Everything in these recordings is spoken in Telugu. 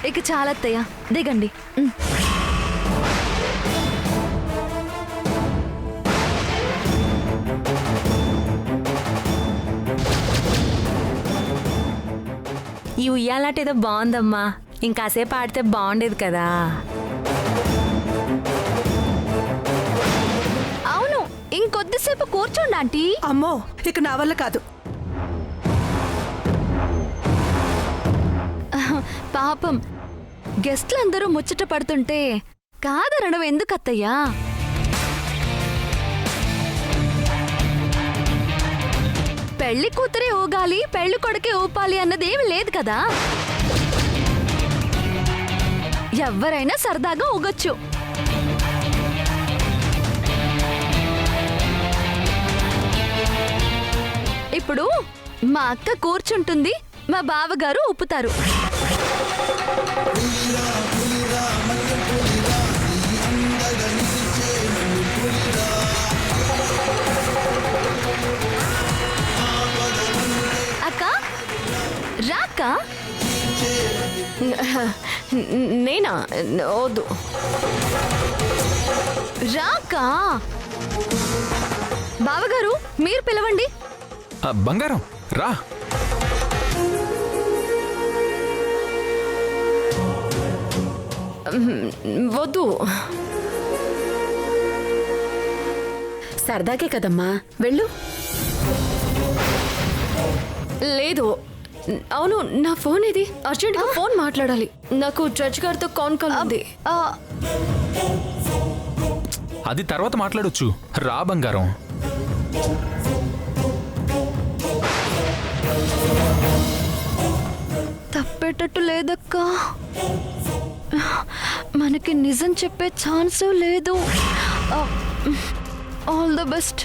ఇక చాలా అత్తయ్య, దిగండి. ఈ ఉయ్యాలాట ఏదో బాగుందమ్మా, ఇంకాసేపు ఆడితే బాగుండేది కదా. అవును, ఇంకొద్దిసేపు కూర్చోండి ఆంటీ. అమ్మో, ఇక నా వల్ల కాదు. పాపం గెస్ట్లందరూ ముచ్చట పడుతుంటే కాదనడం ఎందుకు అత్తయ్యా? పెళ్లి కూతురే ఊగాలి, పెళ్లి కొడుకే ఊపాలి అన్నదేమి లేదు కదా. ఎవరైనా సరదాగా ఊగొచ్చు. ఇప్పుడు మా అక్క కూర్చుంటుంది, మా బావగారు ఊపుతారు. అక్క రాక్క. నేనా? వద్దు. రాక్క. బావగారు మీరు పిలవండి. బంగారం రా. వద్దు. సరదాకే కదమ్మా, వెళ్ళు. లేదు. అవును, నా ఫోన్ ఇది. అర్జెంట్గా ఫోన్ మాట్లాడాలి. నాకు జడ్జ్ గారితో కాల్ ఉంది. అది తర్వాత మాట్లాడొచ్చు. రా బంగారం. తప్పేటట్టు లేదక్కా, మనకి నిజం చెప్పే ఛాన్స్ లేదు. All the best.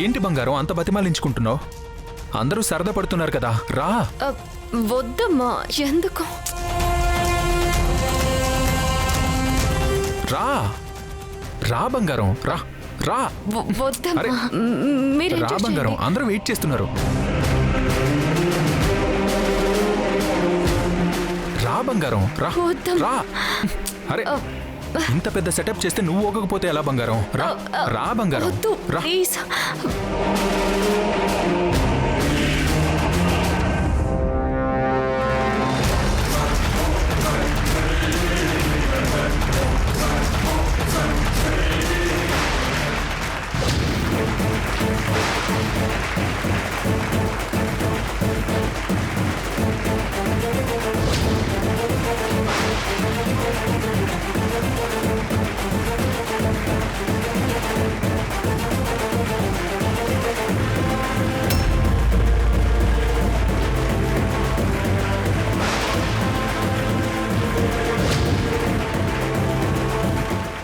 ఏంటి బంగారం అంత బతిమాలించుకుంటున్నావు? అందరూ సరదా పడుతున్నారు కదా, రా. వద్దమ్మా, ఎందుకు? రా రా బంగారం, రా రా. వద్దమ్మా, మీరు రా బంగారం, అందరూ వెయిట్ చేస్తున్నారు. రా బంగారం, రా రా. అరే, ఇంత పెద్ద సెటప్ చేస్తే నువ్వు ఊగకపోతే ఎలా బంగారం? రా రా బంగారం, రా.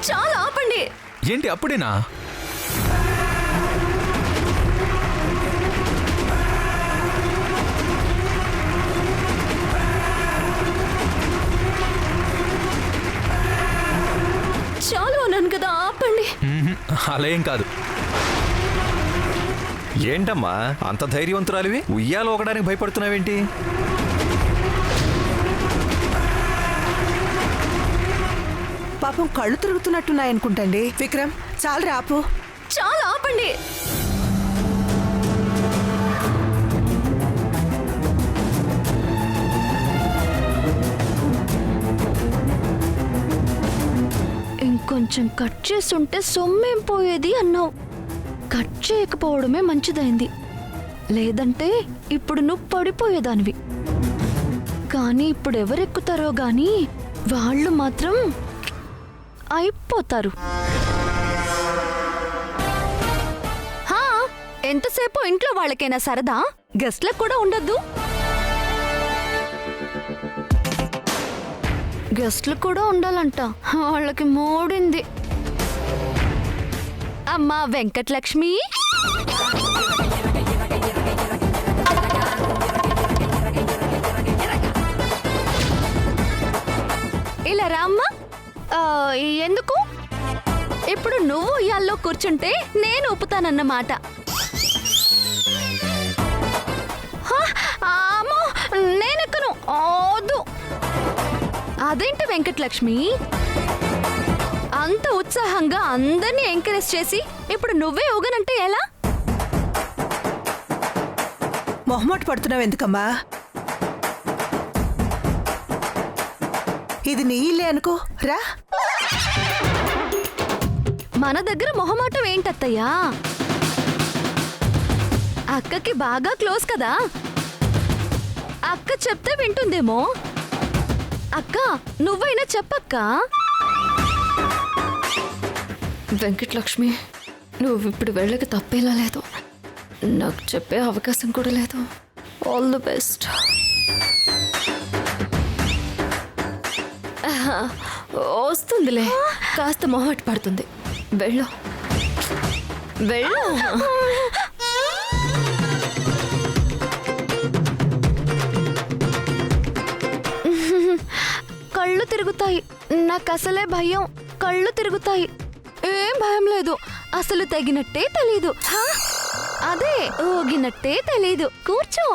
చాలా ఆపండి. ఏంటి అప్పుడేనా? చాలు అన్నాను కదా, ఆపండి. అలా ఏం కాదు. ఏంటమ్మా అంత ధైర్యవంతురాలివి, ఉయ్యాలు ఊగడానికి భయపడుతున్నావేంటి? పాపం కళ్ళు తిరుగుతున్నట్టున్నాయనుకుంటండి. విక్రమ్, చాలు రాపు. చాలా ఆపండి. ఇంకొంచెం కట్ చేసుంటే సొమ్మేం పోయేది అన్నావు. కట్ చేయకపోవడమే మంచిదైంది, లేదంటే ఇప్పుడు నువ్వు పడిపోయేదానివి. కానీ ఇప్పుడు ఎవరెక్కుతారో గాని వాళ్ళు మాత్రం అయిపోతారు. ఎంతసేపు ఇంట్లో వాళ్ళకైనా సరదా, గెస్ట్లకు కూడా ఉండద్దు. గెస్ట్లు కూడా ఉండాలంట, వాళ్ళకి మూడింది. అమ్మా వెంకటలక్ష్మి, ఇలా రామ్మా. ఎందుకు? ఇప్పుడు నువ్వు ఉయ్యాల్లో కూర్చుంటే నేను ఊపుతానన్నమాట. అదేంటి వెంకటలక్ష్మి, అంత ఉత్సాహంగా అందరినీ ఎంకరేజ్ చేసి ఇప్పుడు నువ్వే ఊగనంటే ఎలా? మొహమాట పడుతున్నావు ఎందుకమ్మా? ఇది నీ ఇల్లే అనుకో, రా. మన దగ్గర మొహమాటం ఏంటత్తయ్యా? అక్కకి బాగా క్లోజ్ కదా, అక్క చెప్తే వింటుందేమో. అక్క నువ్వైనా చెప్పక్క. వెంకటలక్ష్మి, నువ్వు ఇప్పుడు వెళ్ళక తప్పేలా లేదు. నాకు చెప్పే అవకాశం కూడా లేదు. All the best. వస్తుందిలే, కాస్త మొహమాట పడుతుంది. వెళ్ళు వెళ్ళు. కళ్ళు తిరుగుతాయి, నాకు అసలే భయం. కళ్ళు తిరుగుతాయి. ఏం భయం లేదు, అసలు తగినట్టే తెలీదు. హా? అదే ఊగినట్టే తెలీదు. కూర్చో.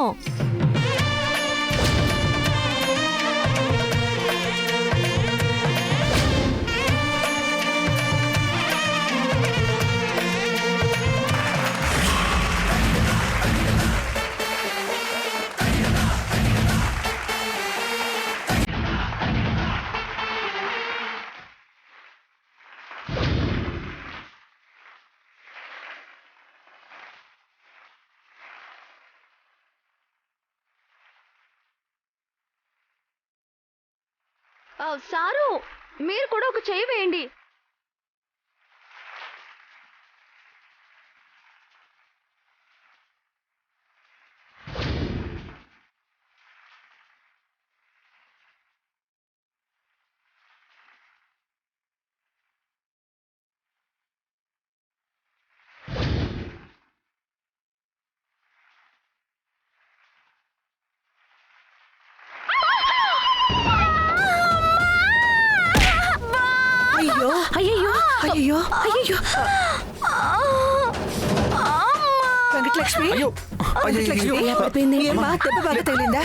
సారు, మీరు కూడా ఒక చెయ్యి వేయండి. అయ్యో అయ్యో అయ్యో అయ్యో. వెంకటలక్ష్మి, అయ్యో వెంకటలక్ష్మి, అయ్యో. ఏమ్మా, దెబ్బ బాగా తగిలిందా?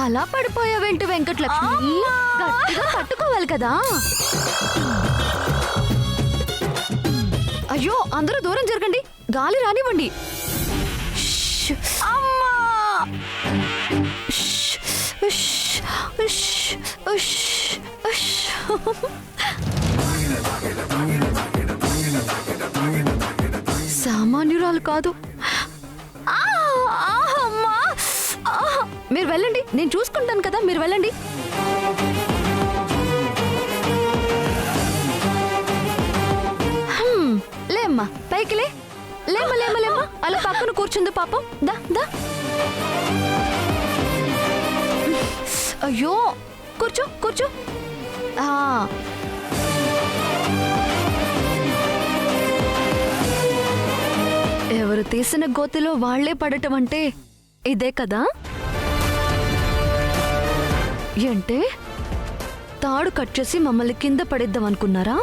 అలా పడిపోయావేంటి వెంకటలక్ష్మి? గట్టిగా పట్టుకోవాలి కదా. అయ్యో, అందరూ దూరం జరగండి, గాలి రానివ్వండి. ష్. ష్. ష్. ష్. ష్. ష్. సామాన్యురాలు కాదు. అమ్మా! మీరు వెళ్ళండి, నేను చూసుకుంటాను కదా, మీరు వెళ్ళండి. లేమ్మా, పైకి లే. లేమ్మా లేమ్మా లేమ్మా, అలా పక్కన కూర్చుంది పాపం. దా దా. అయ్యో, కూర్చో కూర్చో. ఎవరు తీసిన గోతిలో వాళ్లే పడటం అంటే ఇదే కదా. ఏంటే, తాడు కట్ చేసి మమ్మల్ని కింద పడేద్దాం అనుకున్నారా?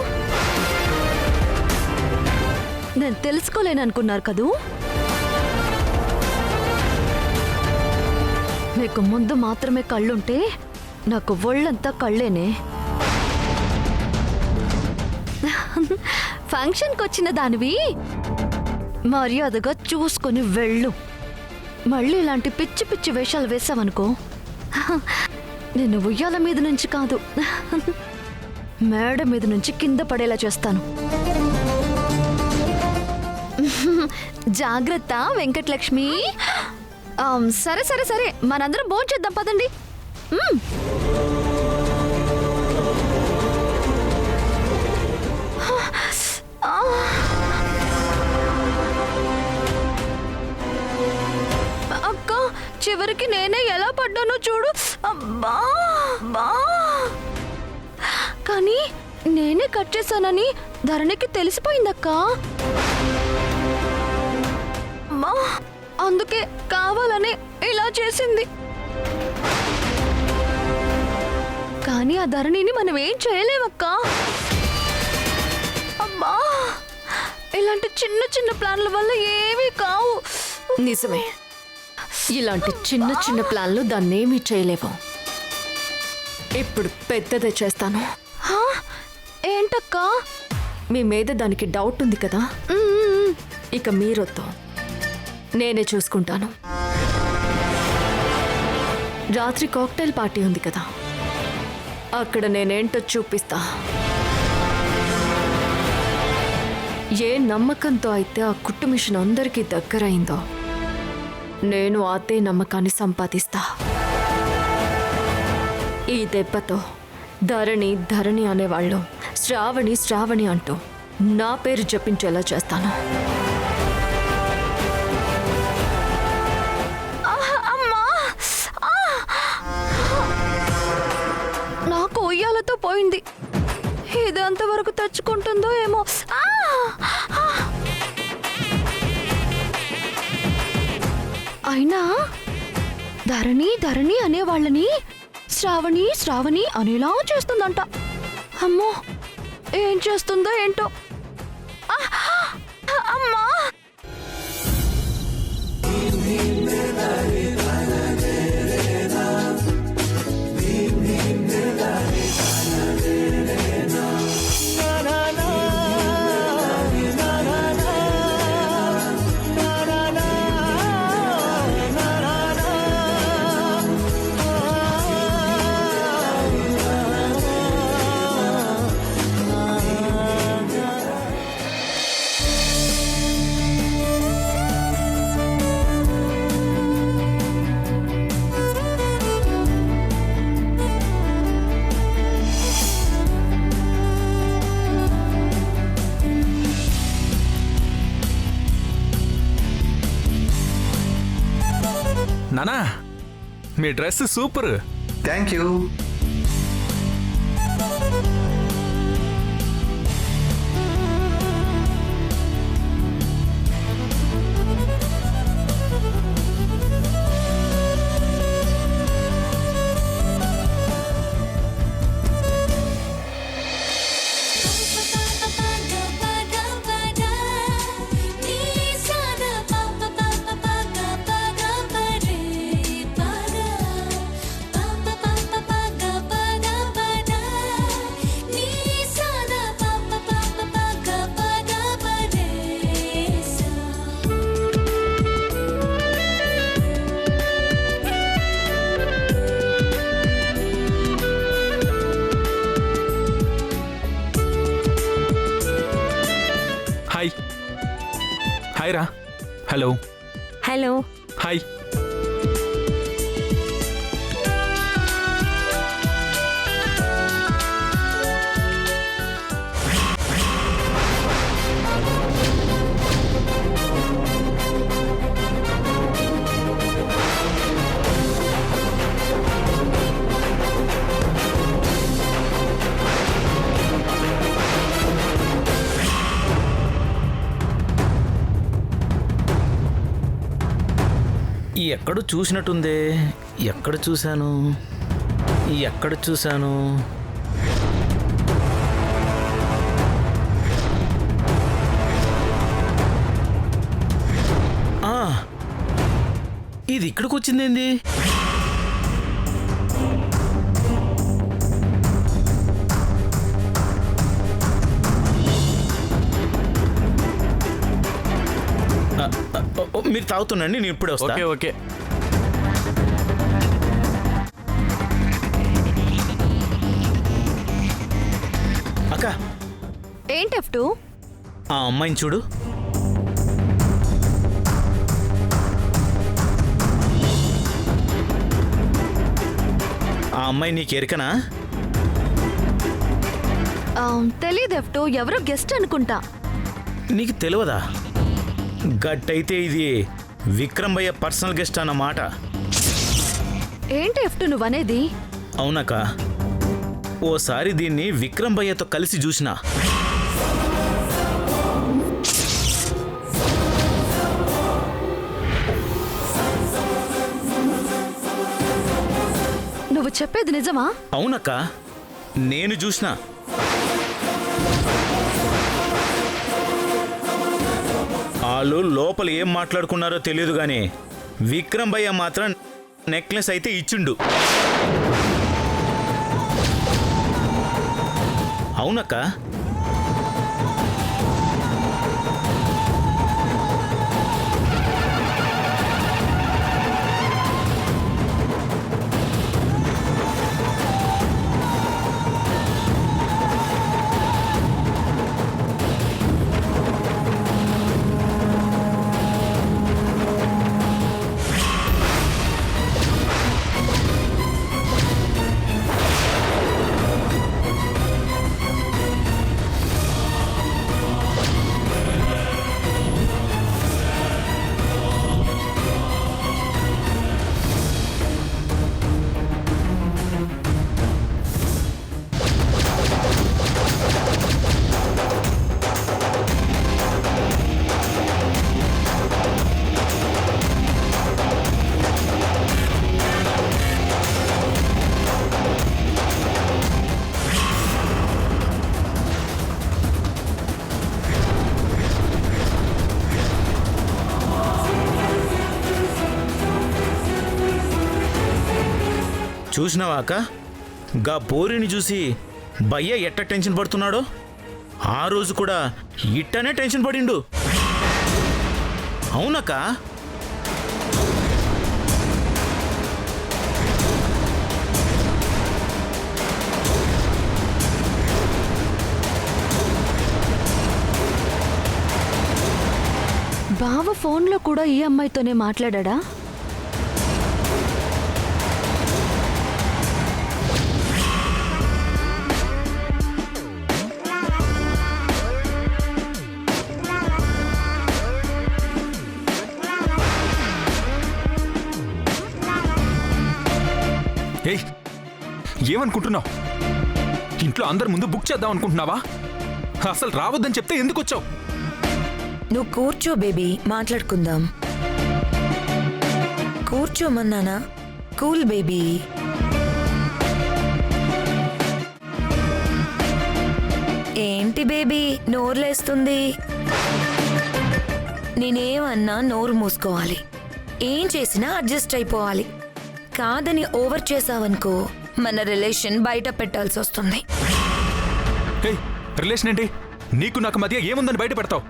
నేను తెలుసుకోలేననుకున్నారు కదూ. మీకు ముందు మాత్రమే కళ్ళుంటే నాకు ఒళ్ళంతా కళ్ళేనే. ఫంక్షన్కి వచ్చిన దానివి మర్యాదగా చూసుకొని వెళ్ళు. మళ్ళీ ఇలాంటి పిచ్చి పిచ్చి వేషాలు వేసావనుకో, నేను ఉయ్యాల మీద నుంచి కాదు, మేడ మీద నుంచి కింద పడేలా చేస్తాను. జాగ్రత్త వెంకటలక్ష్మి. సరే సరే సరే, మనందరం భోంచేద్దాం పదండి. అక్క, చివరికి నేనే ఎలా పడ్డానో చూడు. అబ్బా బా. కానీ నేనే కట్ చేశానని ధరణికి తెలిసిపోయిందక్క. అమ్మా, అందుకే కావాలని ఇలా చేసింది. కానీ ఆ ధరణిని మనం ఏం చేయలేమక్క. అమ్మా, ఇలాంటి చిన్న చిన్న ప్లాన్ల వల్ల ఏమీ కావు. నిజమే, ఇలాంటి చిన్న చిన్న ప్లాన్లు దాన్నేమీ చేయలేవు. ఇప్పుడు పెద్దదే చేస్తాను. హా? ఏంటక్కా? మీ మీద దానికి డౌట్ ఉంది కదా, ఇక మీరొద్దు, నేనే చూసుకుంటాను. రాత్రి కాక్టైల్ పార్టీ ఉంది కదా, అక్కడ నేనేంటో చూపిస్తా. ఏ నమ్మకంతో అయితే ఆ కుట్టు మిషన్ అందరికీ దగ్గరైందో, నేను అదే నమ్మకాన్ని సంపాదిస్తా. ఈ దెబ్బతో ధరణి ధరణి అనేవాళ్ళు శ్రావణి శ్రావణి అంటూ నా పేరు జపించేలా చేస్తాను. అమ్మా! నాకు ఉయ్యాలతో పోయింది. ఇది అంతవరకు తెచ్చుకుంటుందో ఏమో. అయినా ధరణి ధరణి అనే వాళ్ళని శ్రావణి శ్రావణి అనేలా చేస్తుందంట. అమ్మో, ఏం చేస్తుందో ఏంటో. అమ్మా! నానా, మీ dress super. Thank you. Hi. Hi రా. హలో. హలో. హాయ్. ఎక్కడ చూసినట్టుందే, ఎక్కడ చూశాను, ఎక్కడ చూశాను? ఇది ఇక్కడికి వచ్చిందేంది? మీరు తాగుతుండండి, నేను ఇప్పుడే వస్తా. Okay okay. అక్క, ఏంటి F2? ఆ అమ్మాయిని చూడు. ఆ అమ్మాయి నీకు ఎరికనా? తెలీదు F2, ఎవరో గెస్ట్ అనుకుంటా. నీకు తెలియదా? గట్టయితే ఇది విక్రమ్ భయ్య పర్సనల్ గెస్ట్ అన్నమాట. ఏంటి F2 నువ్వనేది? అవునక్క, ఓసారి దీన్ని విక్రమ్ భయ్యతో కలిసి చూసినా. నువ్వు చెప్పేది నిజమా? అవునక్క, నేను చూసినా. ఆ వాళ్ళు లోపల ఏం మాట్లాడుకున్నారో తెలియదు కానీ విక్రమ్ భయ్య మాత్రం నెక్లెస్ అయితే ఇచ్చిండు. అవునక్క. చూసినావా అక్క, గా పోరిని చూసి భయ్య ఎట్ట టెన్షన్ పడుతున్నాడో ఆ రోజు కూడా ఇట్టనే టెన్షన్ పడిండు. అవునక్క. బావ ఫోన్లో కూడా ఈ అమ్మాయితోనే మాట్లాడా? ఏయ్, ఏమనుకుంటున్నావు? ఇంట్లో అందరి ముందు బుక్ చేద్దాం అనుకుంటున్నావా? అసలు రావద్దని చెప్తే ఎందుకు వచ్చావు? నువ్వు కూర్చో బేబీ, మాట్లాడుకుందాం. కూర్చోమన్నానా? Cool baby. ఏంటి బేబీ నోరులేస్తుంది? నేనేమన్నా నోరు మూసుకోవాలి, ఏం చేసినా అడ్జస్ట్ అయిపోవాలి. కాదని ఓవర్ చేసావనుకో మన రిలేషన్ బయట పెట్టాల్సి వస్తుంది. ఏయ్, రిలేషన్ ఏంటి? నీకు నాకు మధ్య ఏముందని బయట పెడతావు?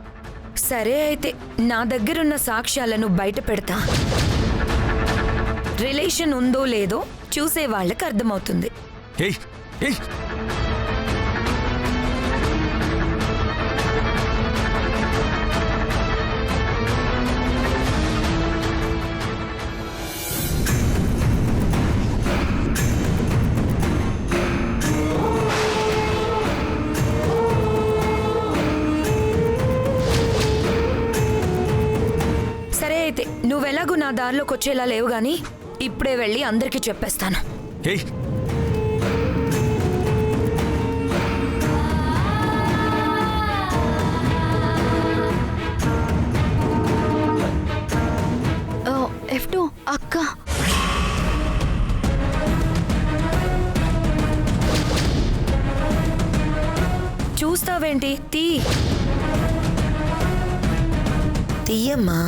సరే అయితే నా దగ్గరున్న సాక్ష్యాలను బయట పెడతా. రిలేషన్ ఉందో లేదో చూసే వాళ్ళకి అర్థమవుతుంది. ఏయ్ ఏయ్, సరే అయితే నువ్వెలాగూ నా దారిలోకి వచ్చేలా లేవు గాని ఇప్పుడే వెళ్ళి అందరికీ చెప్పేస్తాను. ఏయ్, F2 అక్క, చూస్తావేంటి? తీయమ్మా.